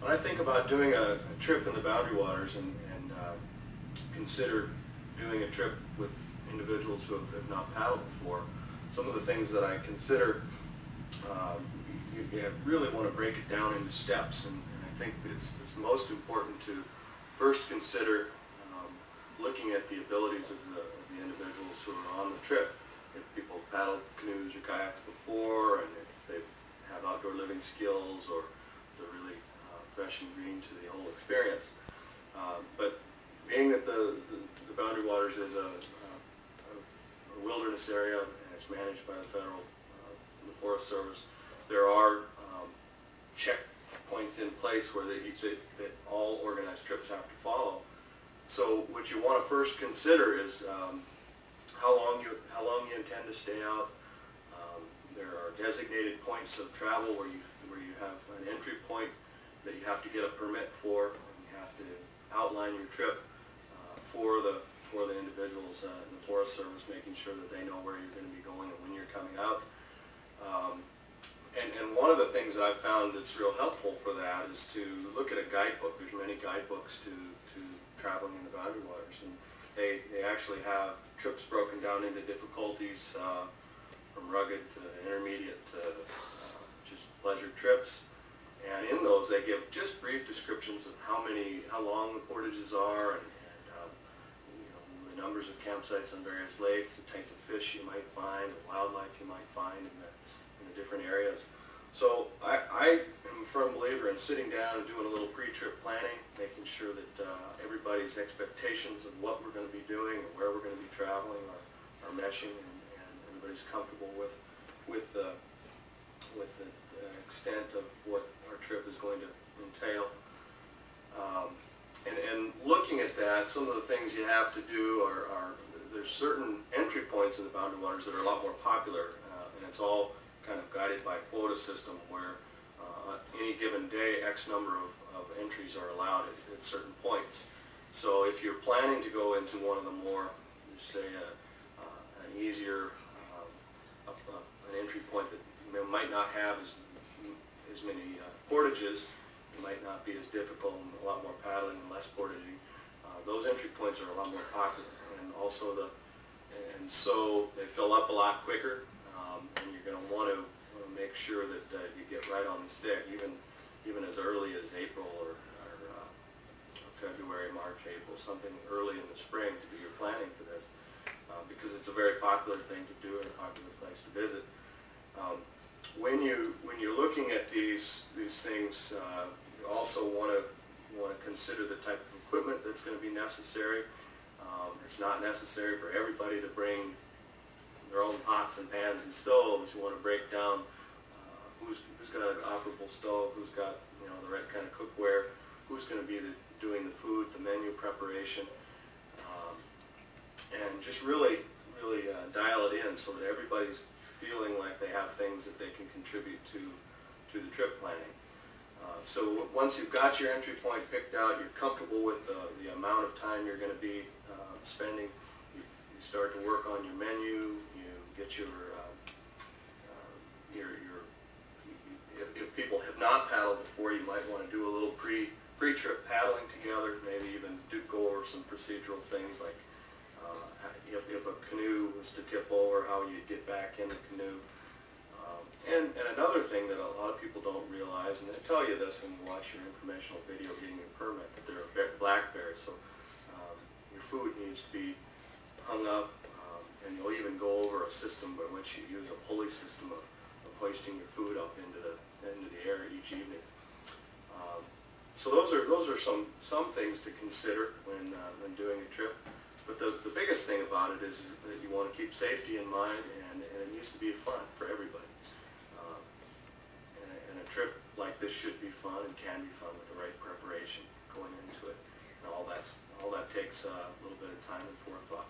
When I think about doing a trip in the Boundary Waters and consider doing a trip with individuals who have not paddled before, some of the things that I consider, you really want to break it down into steps, and I think that it's most important to first consider looking at the abilities of the individuals who are on the trip. If people have paddled canoes or kayaks before, and if they have outdoor living skills, or if they're really fresh and green to the whole experience. But being that the Boundary Waters is a wilderness area and it's managed by the federal the Forest Service, there are checkpoints in place where that all organized trips have to follow. So what you want to first consider is how long you intend to stay out. There are designated points of travel where you have an entry point that you have to get a permit for, and you have to outline your trip for the individuals in the Forest Service, making sure that they know where you're going to be going and when you're coming out. And one of the things that I've found that's real helpful for that is to look at a guidebook. There's many guidebooks to traveling in the Boundary Waters, and they actually have trips broken down into difficulties, from rugged to intermediate to just pleasure trips. And in those, they give just brief descriptions of how long the portages are, and the numbers of campsites on various lakes, the type of fish you might find, the wildlife you might find in the different areas. So I am a firm believer in sitting down and doing a little pre-trip planning, making sure that everybody's expectations of what we're going to be doing and where we're going to be traveling are meshing, and everybody's comfortable with the extent of what our trip is going to entail. And looking at that, some of the things you have to do there's certain entry points in the Boundary Waters that are a lot more popular, and it's all kind of guided by a quota system where any given day X number of entries are allowed at certain points. So if you're planning to go into one of the more, say, an easier an entry point that might not have as many portages, it might not be as difficult, and a lot more paddling and less portaging. Those entry points are a lot more popular, and also so they fill up a lot quicker, and you're going to want to make sure that you get right on the stick, even as early as April or February, March, April, something early in the spring to do your planning for this, because it's a very popular thing to do and a popular place to visit. When you're looking at these things, you also want to consider the type of equipment that's going to be necessary. It's not necessary for everybody to bring their own pots and pans and stoves. You want to break down who's got an operable stove, who's got the right kind of cookware, who's going to be doing the food, the menu preparation, and just really dial it in so that everybody's feeling like they have things that they can contribute to the trip planning. So once you've got your entry point picked out, you're comfortable with the amount of time you're going to be spending, you start to work on your menu, you get if people have not paddled before, you might want to do a little pre-trip paddling together, maybe even go over some procedural things like if a canoe was to tip over, how you get back in the canoe. And another thing that a lot of people don't realize, and they tell you this when you watch your informational video getting your permit, that there are black bears, so your food needs to be hung up, and you'll even go over a system by which you use a pulley system of hoisting your food up into the air each evening. So those are some things to consider when doing a trip. But the biggest thing about it is that you want to keep safety in mind, and it needs to be fun for everybody. And a trip like this should be fun and can be fun with the right preparation going into it. And all that takes a little bit of time and forethought.